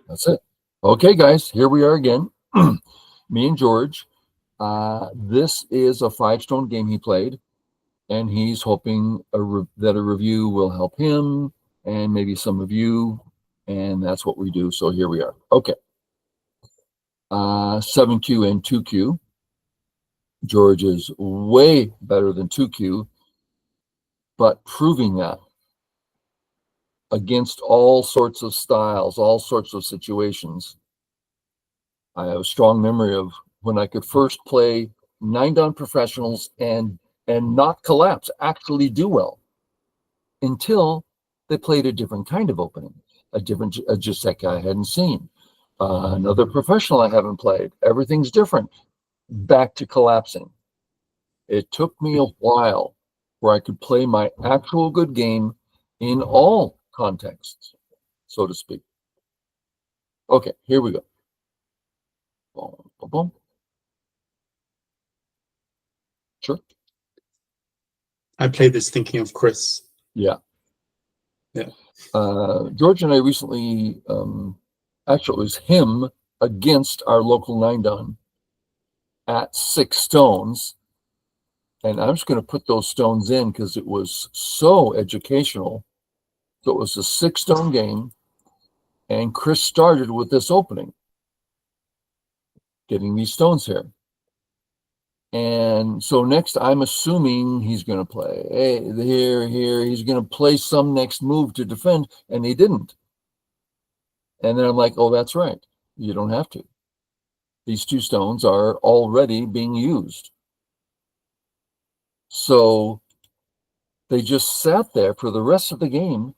That's it. Okay, guys, here we are again. Me and George. This is a 5 stone game he played, and he's hoping that a review will help him and maybe some of you, and that's what we do. So here we are. Okay. 7Q and 2Q. George is way better than 2Q, but proving that against all sorts of styles, all sorts of situations. I have a strong memory of when I could first play 9 down professionals and not collapse, actually do well until they played a different kind of opening, a Jacek I hadn't seen, another professional I haven't played. Everything's different. Back to collapsing. It took me a while where I could play my actual good game in all contexts, so to speak. Okay, here we go. Boom, boom, boom. Sure. I played this thinking of Chris. Yeah. Yeah. George and I recently, actually, it was him against our local 9 down at 6 stones. And I'm just going to put those stones in because it was so educational. So it was a 6 stone game. And Chris started with this opening, getting these stones here. And so next, I'm assuming he's going to play here. He's going to play some next move to defend, and he didn't. And then I'm like, oh, that's right. You don't have to. These 2 stones are already being used. So they just sat there for the rest of the game,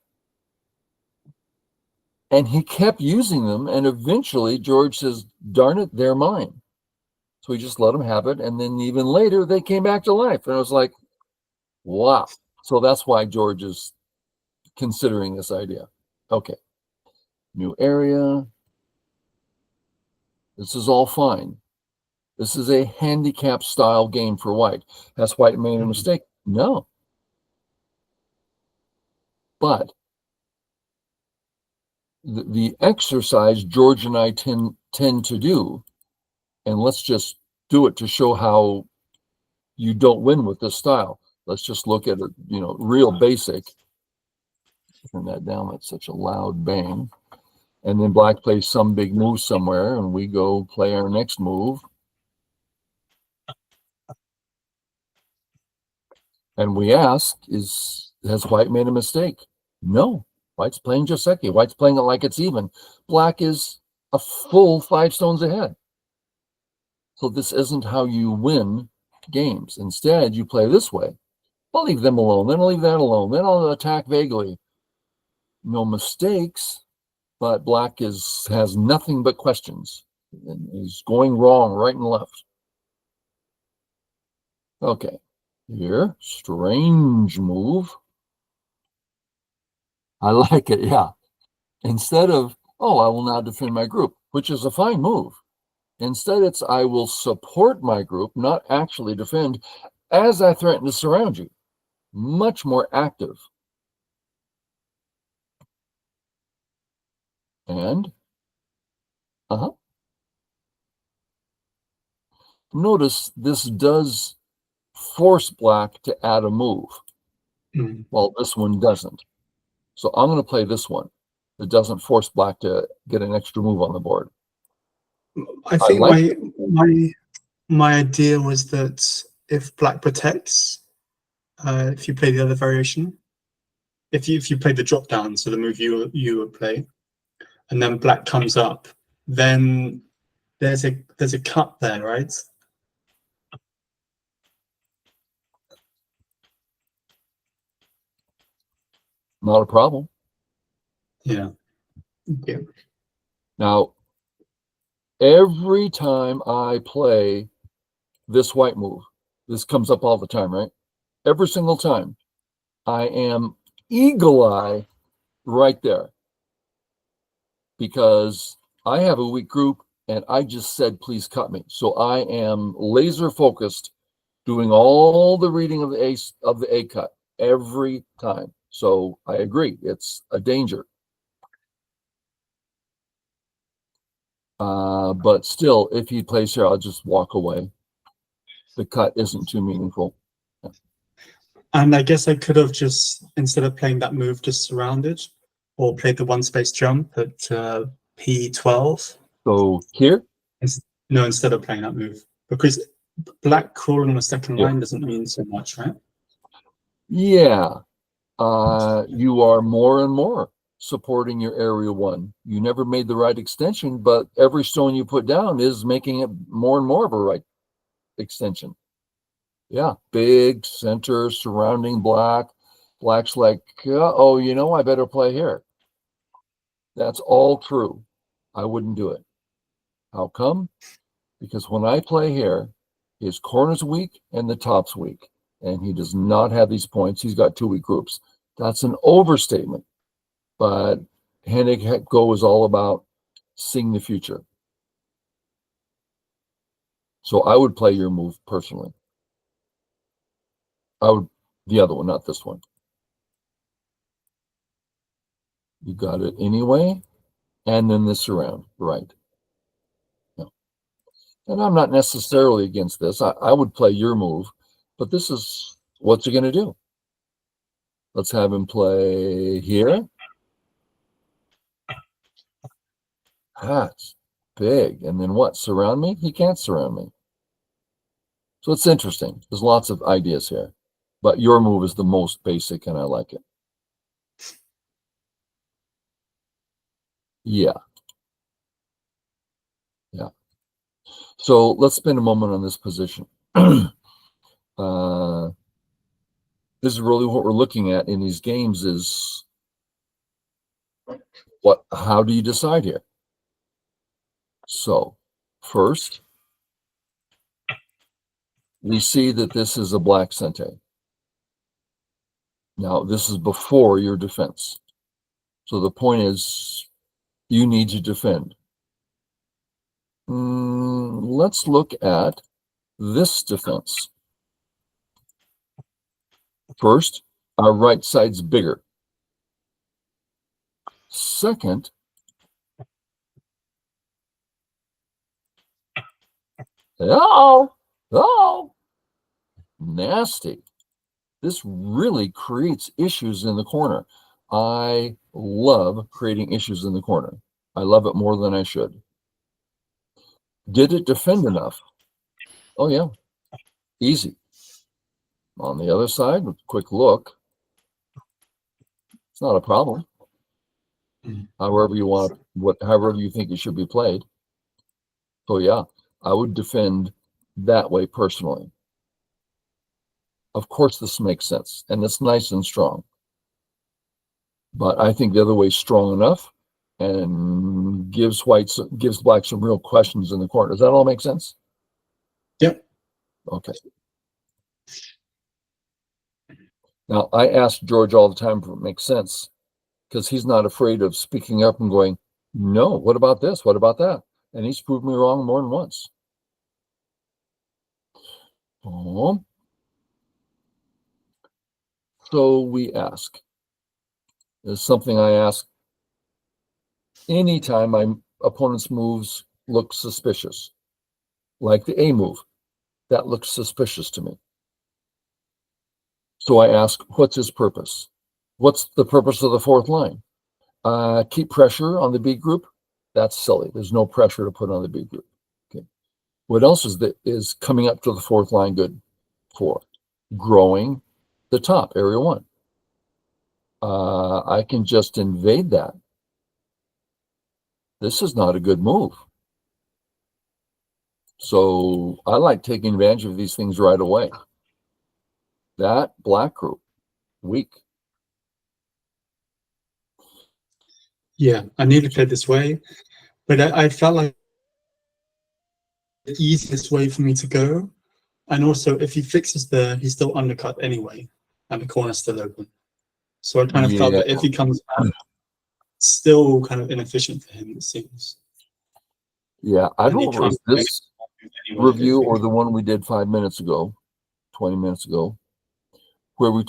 and he kept using them. And eventually, George says, darn it, they're mine. So he just let them have it. And then even later, they came back to life. And I was like, wow. So that's why George is considering this idea. Okay. New area. This is all fine. This is a handicap style game for white. Has white made a mistake? No. But the exercise George and I tend to do, and let's just do it to show how you don't win with this style. Let's just look at it, real basic. Turn that down. That's such a loud bang. And then black plays some big move somewhere, and we go play our next move. And we ask, has white made a mistake? No. White's playing Joseki. White's playing it like it's even. Black is a full 5 stones ahead. So this isn't how you win games. Instead, you play this way. I'll leave them alone. Then I'll leave that alone. Then I'll attack vaguely. No mistakes, but black has nothing but questions. And is going wrong right and left. Okay. Here, strange move. I like it, yeah. Instead of, oh, I will now defend my group, which is a fine move. Instead, it's I will support my group, not actually defend, as I threaten to surround you. Much more active. And, notice this does force black to add a move, while this one doesn't. So I'm going to play this one. It doesn't force black to get an extra move on the board. I think my idea was that if black protects, if you play the other variation, if you play the drop down, so the move you would play, and then black comes up, then there's a cut there, right? Not a problem. Yeah. Okay. Now, every time I play this white move, this comes up all the time, right? Every single time, I am eagle eye right there because I have a weak group and I just said, please cut me. So I am laser focused, doing all the reading of the A cut every time. So I agree, it's a danger. But still, if he plays here, I'll just walk away. The cut isn't too meaningful. And I guess I could have just, instead of playing that move, just surrounded or played the one space jump at P12. So here? No, instead of playing that move. Because black crawling on the second Yeah. line doesn't mean so much, right? Yeah. You are more and more supporting your area 1. You never made the right extension, but every stone you put down is making it more and more of a right extension. Yeah, big center surrounding black. Black's like, oh, I better play here. That's all true. I wouldn't do it. How come? Because when I play here, his corner's weak and the top's weak, and he does not have these points. He's got 2 weak groups. That's an overstatement. But Hennig Go is all about seeing the future. So I would play your move personally. The other one, not this one. You got it anyway. And then this around, right. Yeah. And I'm not necessarily against this. I would play your move, but this is, what's he going to do? Let's have him play here. That's big. And then what? Surround me? He can't surround me. So it's interesting. There's lots of ideas here. But your move is the most basic, and I like it. Yeah. Yeah. So let's spend a moment on this position. This is really what we're looking at in these games is how do you decide here? So first, we see that this is a black cente. Now, this is before your defense. So the point is, you need to defend. Let's look at this defense. First, our right side's bigger. Second, oh, nasty. This really creates issues in the corner. I love creating issues in the corner. I love it more than I should. Did it defend enough? Oh, yeah. Easy. On the other side, with a quick look, it's not a problem. However you want, however you think it should be played. So, yeah, I would defend that way personally. Of course, this makes sense, and it's nice and strong. But I think the other way is strong enough and gives black some real questions in the corner. Does that all make sense? Yep. Okay. Now, I ask George all the time if it makes sense, because he's not afraid of speaking up and going, no, what about this? What about that? And he's proved me wrong more than once. So we ask. It's something I ask anytime my opponent's moves look suspicious, like the A move. That looks suspicious to me. So I ask, what's his purpose? What's the purpose of the 4th line? Keep pressure on the B group? That's silly. There's no pressure to put on the B group. Okay. What else is coming up to the 4th line good for? Growing the top, area 1. I can just invade that. This is not a good move. So I like taking advantage of these things right away. That black group, weak. Yeah, I need to play this way, but I felt like the easiest way for me to go. And also, if he fixes there, he's still undercut anyway, and the corner's still open. So I kind of felt that if he comes back, it's still kind of inefficient for him, it seems. Yeah, I don't know if it was this review or the one we did 5 minutes ago, 20 minutes ago, where we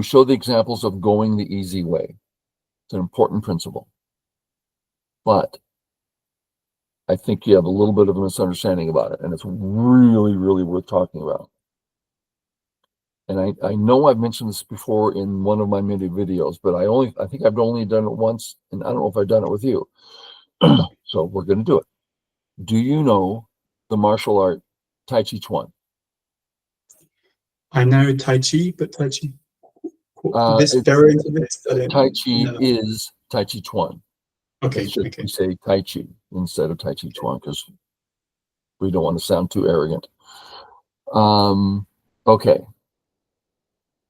showed the examples of going the easy way. It's an important principle. But I think you have a little bit of a misunderstanding about it, and it's really, really worth talking about. And I know I've mentioned this before in one of my many videos, but I think I've only done it once, and I don't know if I've done it with you. So we're going to do it. Do you know the martial art Tai Chi Chuan? I know Tai Chi, but Tai Chi, this It's, variant of it, I don't Tai Chi know. is Tai Chi Chuan. Okay, It's just okay. we say Tai Chi instead of Tai Chi Chuan because we don't want to sound too arrogant. Okay.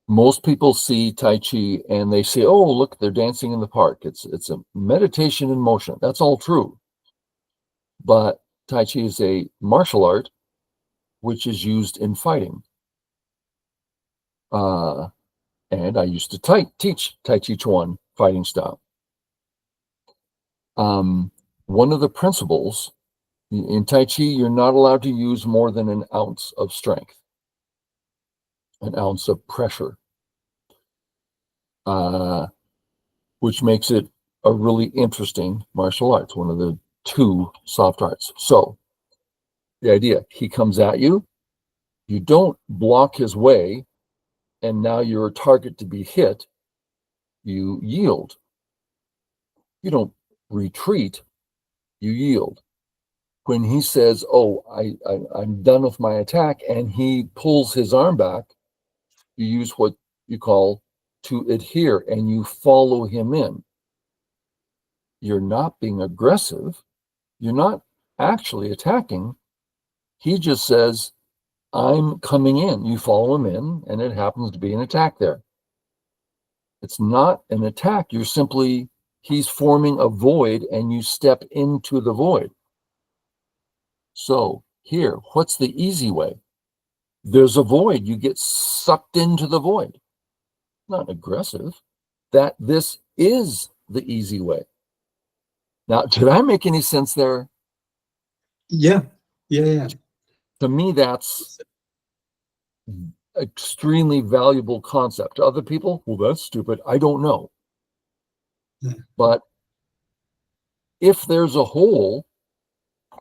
Most people see Tai Chi and they say, "Oh, look, they're dancing in the park." It's a meditation in motion. That's all true. But Tai Chi is a martial art which is used in fighting. And I used to teach Tai Chi Chuan fighting style. One of the principles in Tai Chi, you're not allowed to use more than an ounce of strength, an ounce of pressure, which makes it a really interesting martial arts, one of the two soft arts. So the idea, he comes at you, you don't block his way, and now you're a target to be hit, you yield. You don't retreat, you yield. When he says, "Oh, I'm done with my attack," and he pulls his arm back, you use what you call to adhere, and you follow him in. You're not being aggressive. You're not actually attacking. He just says, "I'm coming in." You follow him in, and it happens to be an attack there. It's not an attack. He's forming a void, and you step into the void. So here, what's the easy way? There's a void. You get sucked into the void. Not aggressive. This is the easy way. Now, did I make any sense there? Yeah. To me, that's extremely valuable concept. To other people, well, that's stupid. I don't know. Yeah. But if there's a hole,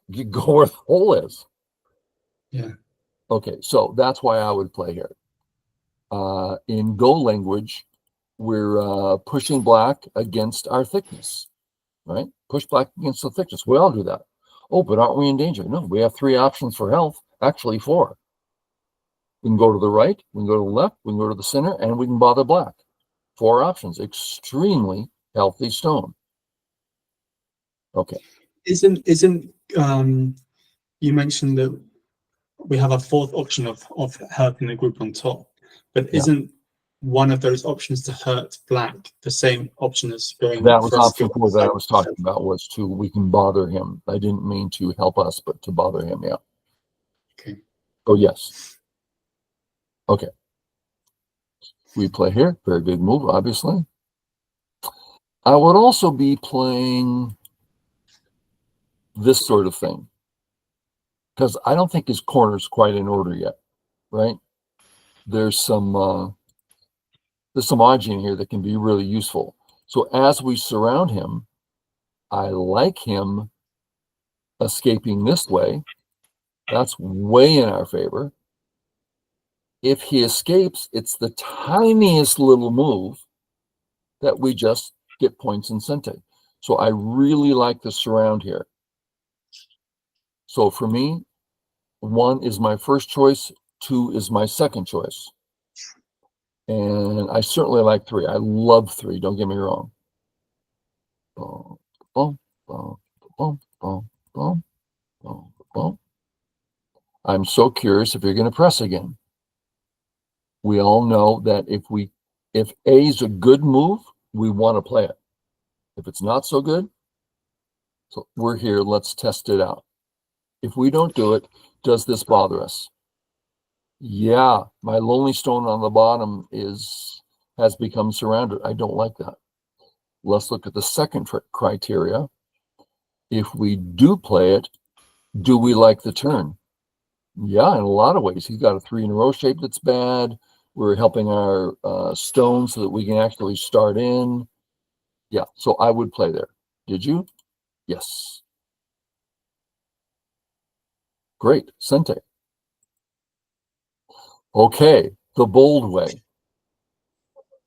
you go where the hole is. Yeah. Okay, so that's why I would play here. In Go language, we're pushing black against our thickness, right? Push black against the thickness. We all do that. Oh, but aren't we in danger? No, we have 3 options for health, actually 4. We can go to the right, we can go to the left, we can go to the center, and we can bother black. 4 options. Extremely healthy stone. Okay. Isn't you mentioned that we have a 4th option of hurting the group on top, but isn't one of those options to hurt black the same option as going that was for option 4 that I was talking about, was we can bother him. I didn't mean to help us, but to bother him. Yeah. Okay. Oh, yes. Okay. We play here. Very big move, obviously. I would also be playing this sort of thing because I don't think his corner's quite in order yet, right? There's some oji in here that can be really useful. So as we surround him, I like him escaping this way. That's way in our favor. If he escapes, it's the tiniest little move that we just get points in sente. So I really like the surround here. So for me, 1 is my first choice, 2 is my second choice. And I certainly like 3. I love 3, don't get me wrong. Boom, boom, boom, boom, boom, boom, boom, boom. I'm so curious if you're going to press again. We all know that if A is a good move, we want to play it. If it's not so good, so we're here, let's test it out. If we don't do it, does this bother us? Yeah, my lonely stone on the bottom has become surrounded. I don't like that. Let's look at the second criteria. If we do play it, do we like the turn? Yeah, in a lot of ways. He's got a 3 in a row shape that's bad. We're helping our stone so that we can actually start in. Yeah, so I would play there. Did you? Yes. Great, Sente. Okay, the bold way.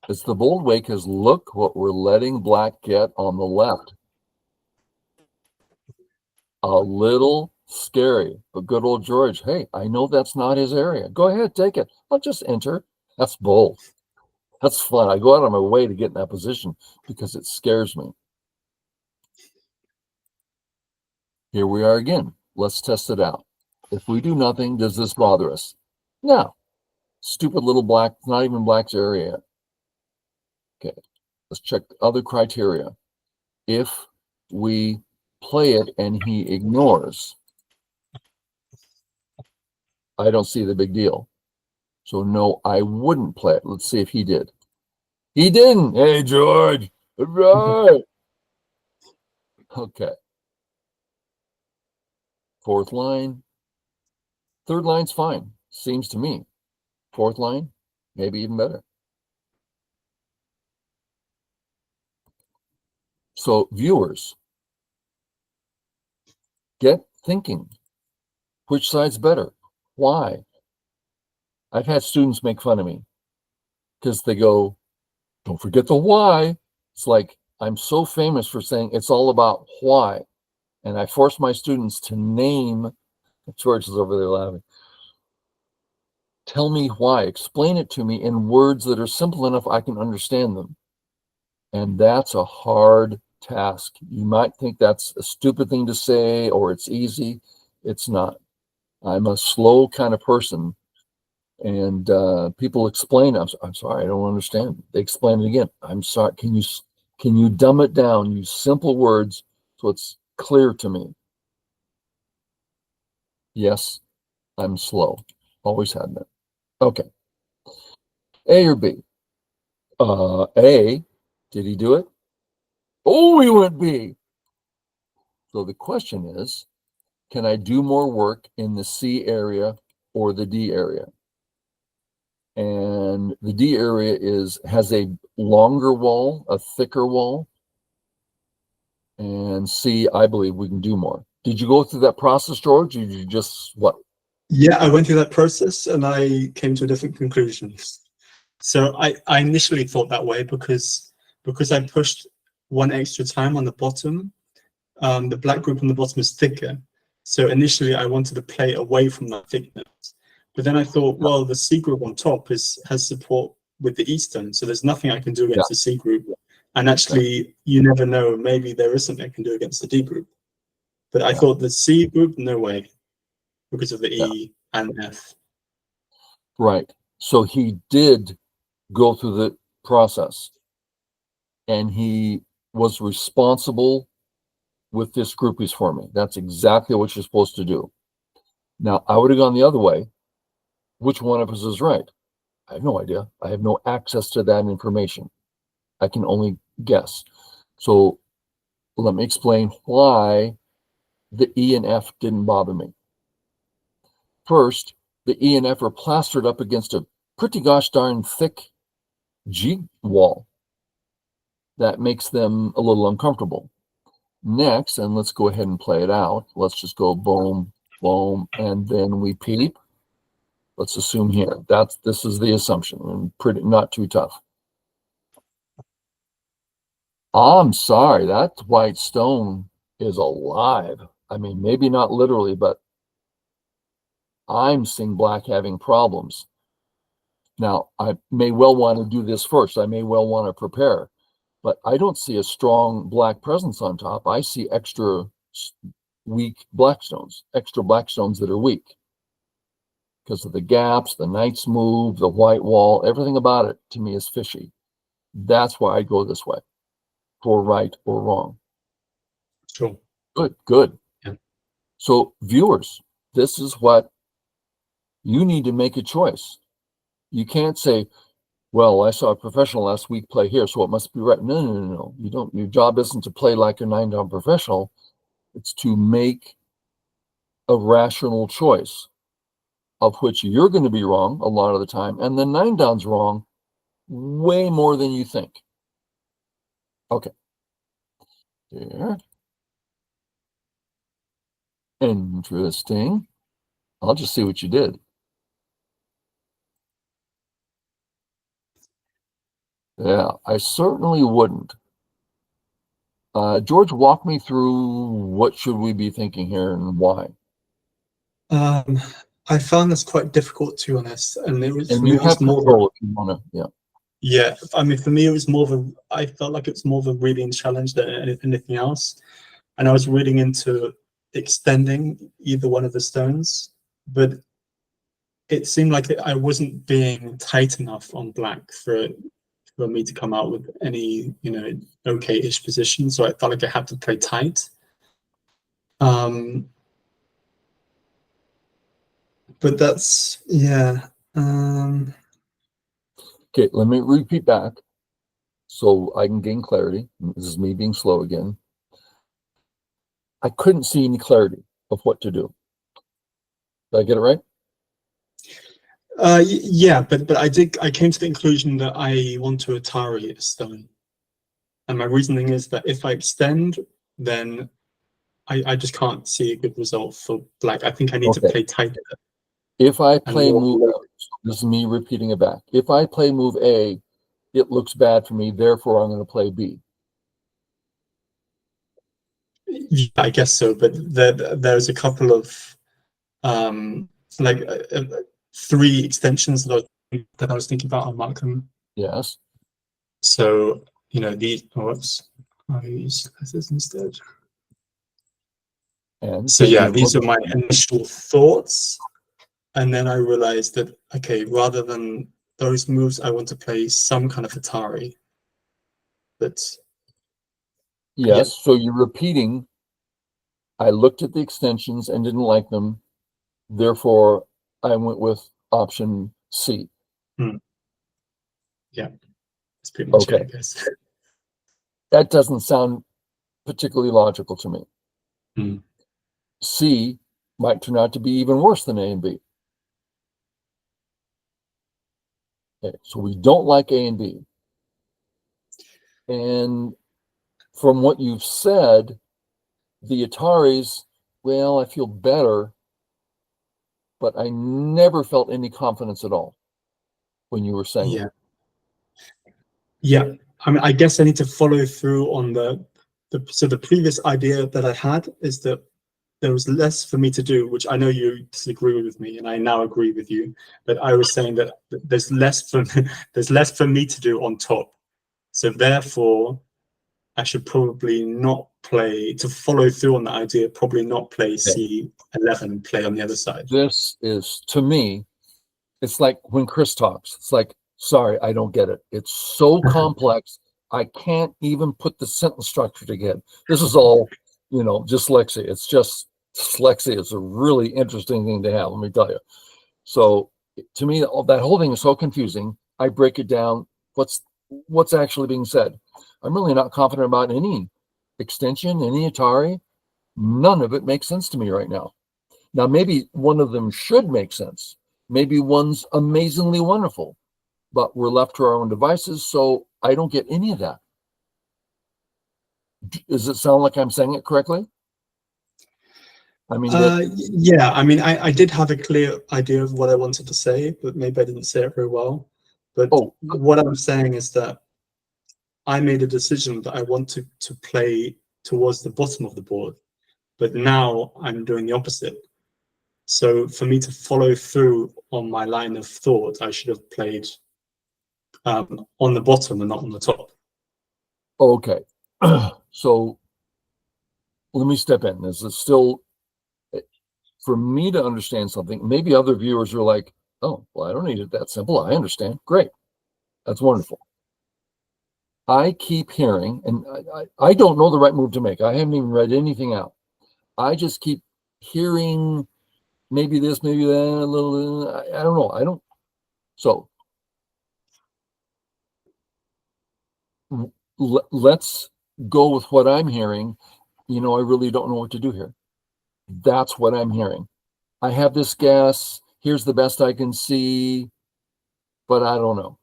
It's the bold way because look what we're letting black get on the left. A little scary, but good old George, hey, I know that's not his area. Go ahead, take it. I'll just enter. That's bold. That's fun. I go out of my way to get in that position because it scares me. Here we are again. Let's test it out. If we do nothing, does this bother us? No. Stupid little black, not even black's area. Okay, let's check other criteria. If we play it and he ignores, I don't see the big deal. So no, I wouldn't play it. Let's see if he did. He didn't. Hey, George. Right. Okay. Fourth line. Third line's fine. Seems to me. Fourth line, maybe even better. So viewers, get thinking. Which side's better? Why? I've had students make fun of me because they go, don't forget the why. It's like I'm so famous for saying it's all about why. And I force my students to name, George is over there laughing. Tell me why. Explain it to me in words that are simple enough I can understand them. And that's a hard task. You might think that's a stupid thing to say or it's easy. It's not. I'm a slow kind of person. And people explain, I'm sorry, I don't understand. They explain it again. I'm sorry, can you dumb it down, use simple words so it's clear to me? Yes, I'm slow. Always had that. Okay. A or B? A, did he do it? Oh, he went B. So the question is, can I do more work in the C area or the D area? And the D area has a longer wall, a thicker wall. And C, I believe we can do more. Did you go through that process, George? Or did you just what? Yeah, I went through that process and I came to a different conclusion. So I initially thought that way because I pushed one extra time on the bottom. The black group on the bottom is thicker. So initially I wanted to play away from that thickness. But then I thought, well, the C group on top has support with the Eastern, so there's nothing I can do against the C group. And actually, you never know, maybe there is something I can do against the D group. But I thought the C group, no way, because of the E and F. Right. So he did go through the process and he was responsible with this groupies for me. That's exactly what you're supposed to do. Now, I would have gone the other way. Which one of us is right? I have no idea. I have no access to that information. I can only guess. So let me explain why the E and F didn't bother me. First, the E and F are plastered up against a pretty gosh darn thick G wall. That makes them a little uncomfortable. Next, and let's go ahead and play it out. Let's just go boom, boom, and then we peep. Let's assume here. This is the assumption, and pretty not too tough. I'm sorry, that white stone is alive. I mean, maybe not literally, but I'm seeing black having problems. Now, I may well want to do this first. I may well want to prepare, but I don't see a strong black presence on top. I see extra weak black stones, extra black stones that are weak because of the gaps, the knight's move, the white wall, everything about it to me is fishy. That's why I go this way, for right or wrong. Sure. Good, good. Yeah. So viewers, this is what you need to make a choice. You can't say, well, I saw a professional last week play here, so it must be right. No, no, no, no. You don't. Your job isn't to play like a 9-down professional. It's to make a rational choice, of which you're going to be wrong a lot of the time, and the 9-down's wrong way more than you think. Okay. There. Interesting. I'll just see what you did. Yeah, I certainly wouldn't. George, walk me through what should we be thinking here and why. I found this quite difficult, to be honest, and it was, And for me, you it was have more control if you want to. Yeah. Yeah, I mean, for me, it was more of a, I felt like it was more of a reading challenge than anything else. And I was reading into extending either one of the stones, but it seemed like I wasn't being tight enough on black for me to come out with any, okay-ish position. So I felt like I had to play tight. But that's, yeah. Okay, let me repeat back so I can gain clarity. This is me being slow again. I couldn't see any clarity of what to do. Did I get it right? Yeah, but I came to the conclusion that I want to Atari a stone. And my reasoning is that if I extend, then I just can't see a good result for black. I think I need to Okay. play tighter. If I and play more move, this is me repeating it back. If I play move A, it looks bad for me. Therefore, I'm going to play B. Yeah, I guess so. But there's a couple of like 3 extensions that I was thinking about on Malcolm. Yes. So these. Oh, whoops. I'll use this instead. And So yeah, you these are my initial thoughts. And then I realized that, okay, rather than those moves, I want to play some kind of Atari. But yes. yeah. So you're repeating. I looked at the extensions and didn't like them. Therefore, I went with option C. Yeah, that's pretty much it, I guess. That doesn't sound particularly logical to me. C might turn out to be even worse than A and B. Okay, so we don't like A and B. And from what you've said, the Ataris, well, I feel better, but I never felt any confidence at all when you were saying Yeah. it. Yeah. I mean, I guess I need to follow through on so the previous idea that I had is that there was less for me to do, which I know you disagree with me, and I now agree with you. But I was saying that there's less for me to do on top. So therefore, I should probably not play, to follow through on that idea, probably not play C11 and play on the other side. This is, to me, it's like when Chris talks. It's like, sorry, I don't get it. It's so complex. I can't even put the sentence structure together. This is all, dyslexia. It's just dyslexia. It's a really interesting thing to have, let me tell you. So to me, that whole thing is so confusing. I break it down. What's actually being said? I'm really not confident about any extension, any Atari. None of it makes sense to me right now. Now, maybe one of them should make sense. Maybe one's amazingly wonderful, but we're left to our own devices, so I don't get any of that. Does it sound like I'm saying it correctly? I mean, yeah, I mean, I did have a clear idea of what I wanted to say, but maybe I didn't say it very well. But what I'm saying is that I made a decision that I want to play towards the bottom of the board, but now I'm doing the opposite. So for me to follow through on my line of thought, I should have played on the bottom and not on the top. Okay. So let me step in. This is still, for me to understand something. Maybe other viewers are like, oh, well, I don't need it that simple. I understand. Great. That's wonderful. I keep hearing, and I don't know the right move to make. I haven't even read anything out. I just keep hearing maybe this, maybe that, a little, I don't know. So let's go with what I'm hearing. I really don't know what to do here. That's what I'm hearing. I have this guess. Here's the best I can see, but I don't know.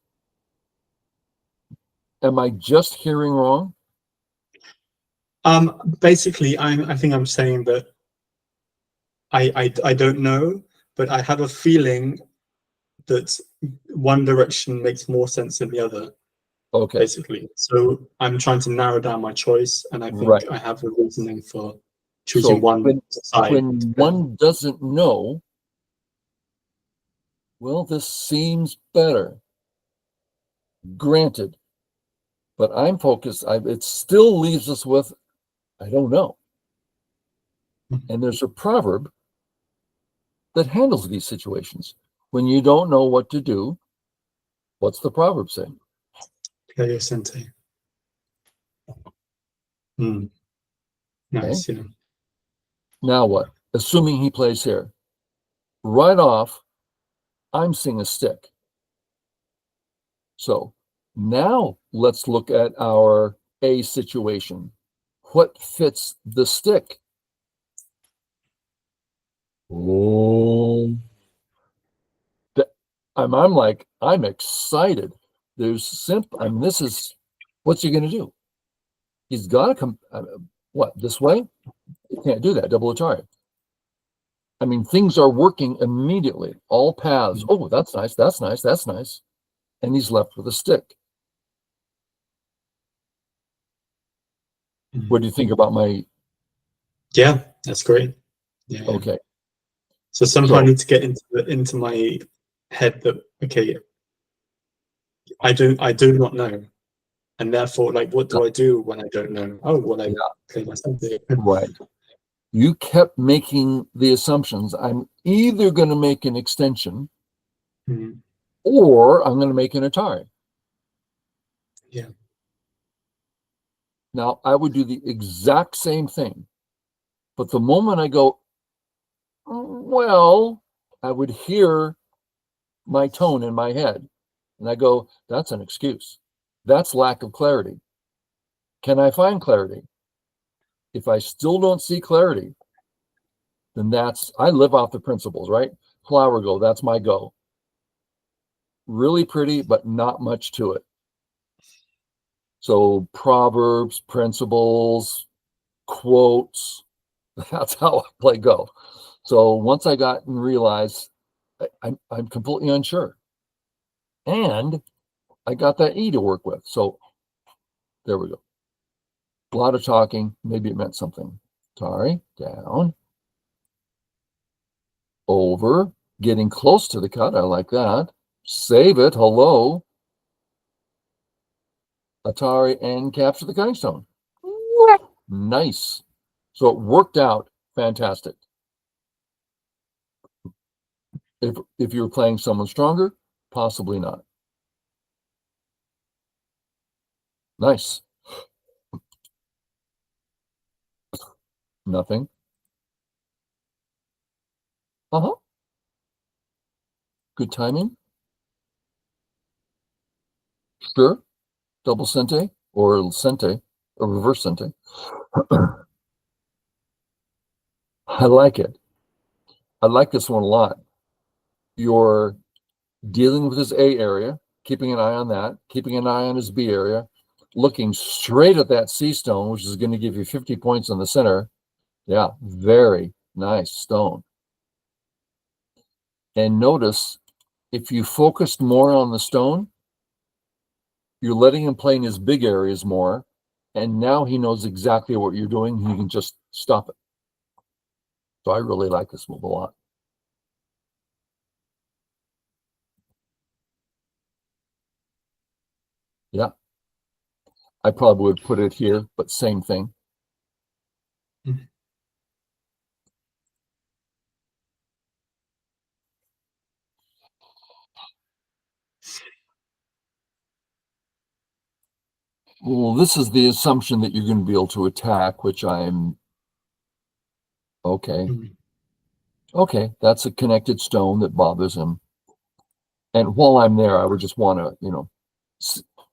Am I just hearing wrong? Basically, I think I'm saying that I don't know, but I have a feeling that one direction makes more sense than the other. Okay. Basically, so I'm trying to narrow down my choice, and I think Right. I have a reasoning for choosing one side. When one doesn't know, well, this seems better. Granted, but I'm focused. It still leaves us with, I don't know. And there's a proverb that handles these situations. When you don't know what to do, what's the proverb say? Player Sente. Nice, Okay. yeah. Now what? Assuming he plays here. Right off, I'm seeing a stick. So now let's look at our A situation. What fits the stick? Oh, I'm excited. This is, what's he going to do? He's got to come, what, this way? He can't do that, double Atari. I mean, things are working immediately, all paths. Oh, that's nice, that's nice, that's nice. And he's left with a stick. What do you think about my? Yeah, that's great. Yeah. Okay. So somehow I need to get into my head that, okay, I do not know, and therefore, like, what do I do when I don't know? Oh, well, I play myself. Right. You kept making the assumptions. I'm either going to make an extension or I'm going to make an Atari. Yeah. Now, I would do the exact same thing. But the moment I go, well, I would hear my tone in my head. And I go, that's an excuse. That's lack of clarity. Can I find clarity? If I still don't see clarity, then I live off the principles, right? Flower go, that's my go. Really pretty, but not much to it. So proverbs, principles, quotes, that's how I play go. So once I got and realized I'm completely unsure. And I got that E to work with. So there we go. A lot of talking. Maybe it meant something. Sorry, down. Over. Getting close to the cut. I like that. Save it. Hello. Atari and capture the cutting stone. Nice. So it worked out fantastic. If you're playing someone stronger, possibly not. Nice. Nothing. Uh-huh. Good timing. Sure. Double sente or sente or reverse sente. I like it. I like this one a lot. You're dealing with his A area, keeping an eye on that, keeping an eye on his B area, looking straight at that C stone, which is going to give you 50 points in the center. Yeah, very nice stone. And notice, if you focused more on the stone, you're letting him play in his big areas more. And now he knows exactly what you're doing. He can just stop it. So I really like this move a lot. Yeah. I probably would put it here, but same thing. Well, this is the assumption that you're going to be able to attack, which I'm okay. Okay, that's a connected stone that bothers him. And while I'm there, I would just want to,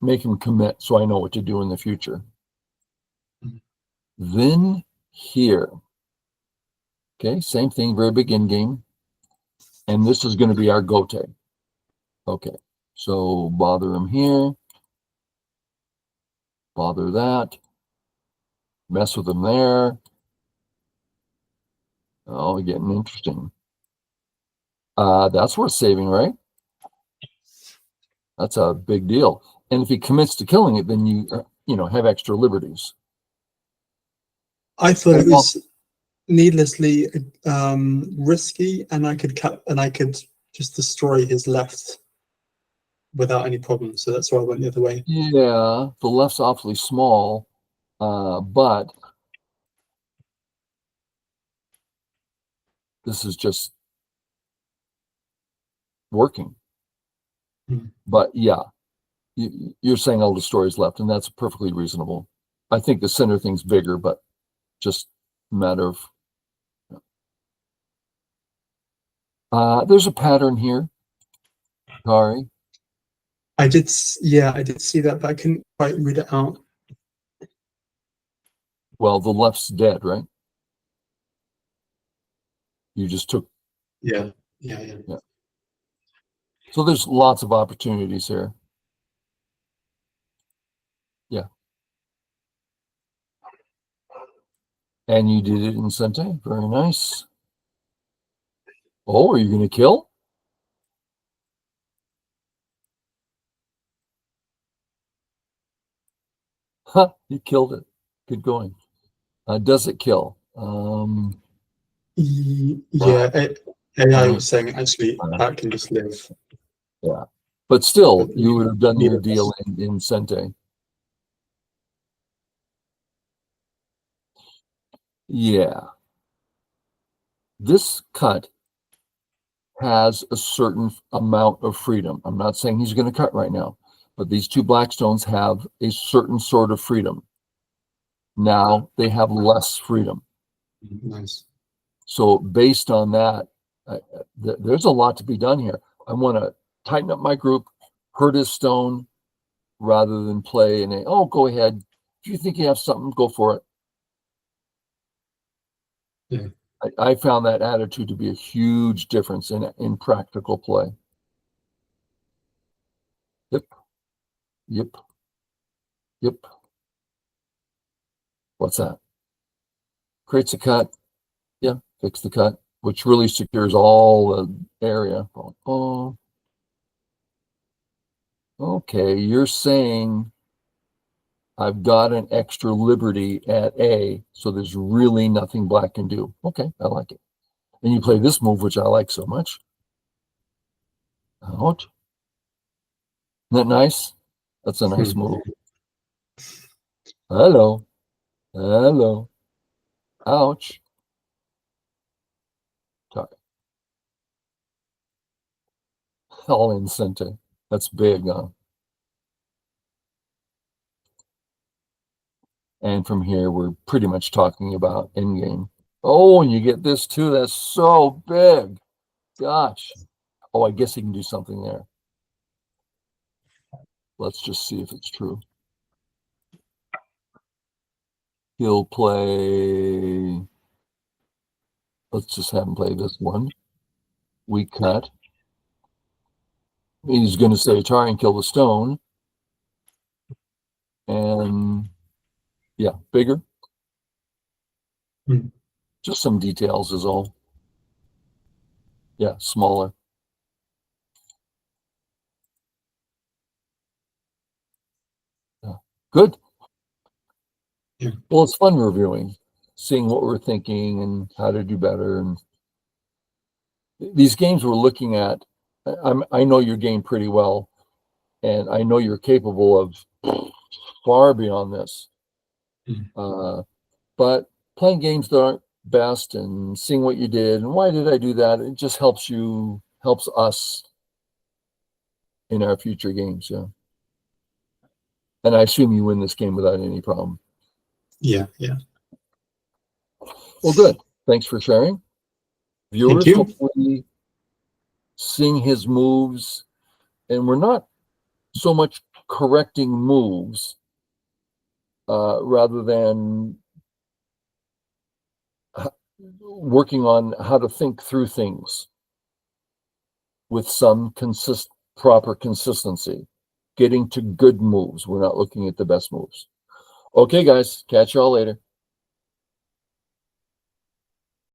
make him commit so I know what to do in the future. Then here. Okay, same thing, very big in game. And this is going to be our gote. Okay, so bother him here. Bother that. Mess with him there. Oh, getting interesting. That's worth saving, right? That's a big deal. And if he commits to killing it, then you have extra liberties. I thought it was needlessly risky, and I could just destroy his left without any problem. So that's why I went the other way. Yeah, the left's awfully small, but this is just working. But yeah, you're saying I'll destroy his left, and that's perfectly reasonable. I think the center thing's bigger, but just a matter of there's a pattern here. Sorry. I did see that, but I couldn't quite read it out. Well, the left's dead, right? You just took. Yeah. So there's lots of opportunities here. Yeah. And you did it in Sente. Very nice. Oh, are you going to kill? Huh, you killed it. Good going. Does it kill? Yeah, AI was saying actually that can just live. Yeah. But still, you would have done your deal in Sente. Yeah. This cut has a certain amount of freedom. I'm not saying he's going to cut right now, but these two blackstones have a certain sort of freedom. Now they have less freedom. Nice. So based on that, there's a lot to be done here. I want to tighten up my group, hurt his stone, rather than play and go ahead. If you think you have something, go for it. Yeah. I found that attitude to be a huge difference in practical play. Yep. What's that? Creates a cut. Yeah, fix the cut, which really secures all the area. Oh, okay. You're saying I've got an extra liberty at A, so there's really nothing black can do. Okay, I like it. And you play this move, which I like so much. Out. Isn't that nice? That's a nice move. Hello. Ouch. All in Sente. That's big, huh? And from here, we're pretty much talking about endgame. Oh, and you get this too. That's so big. Gosh. Oh, I guess he can do something there. Let's just see if it's true. He'll play. Let's just have him play this one. We cut. He's going to say, try and kill the stone. And yeah, bigger. Just some details is all. Yeah, smaller. Yeah. Good. Yeah. Well, it's fun reviewing, seeing what we're thinking and how to do better. And these games we're looking at, I know your game pretty well, and I know you're capable of far beyond this. But playing games that aren't best and seeing what you did and why did I do that, it just helps us in our future games. Yeah. And I assume you win this game without any problem. Yeah. Well, good. Thanks for sharing. Viewers, Thank you. hopefully seeing his moves, and we're not so much correcting moves rather than working on how to think through things with some proper consistency, getting to good moves. We're not looking at the best moves. Okay, guys, catch y'all later.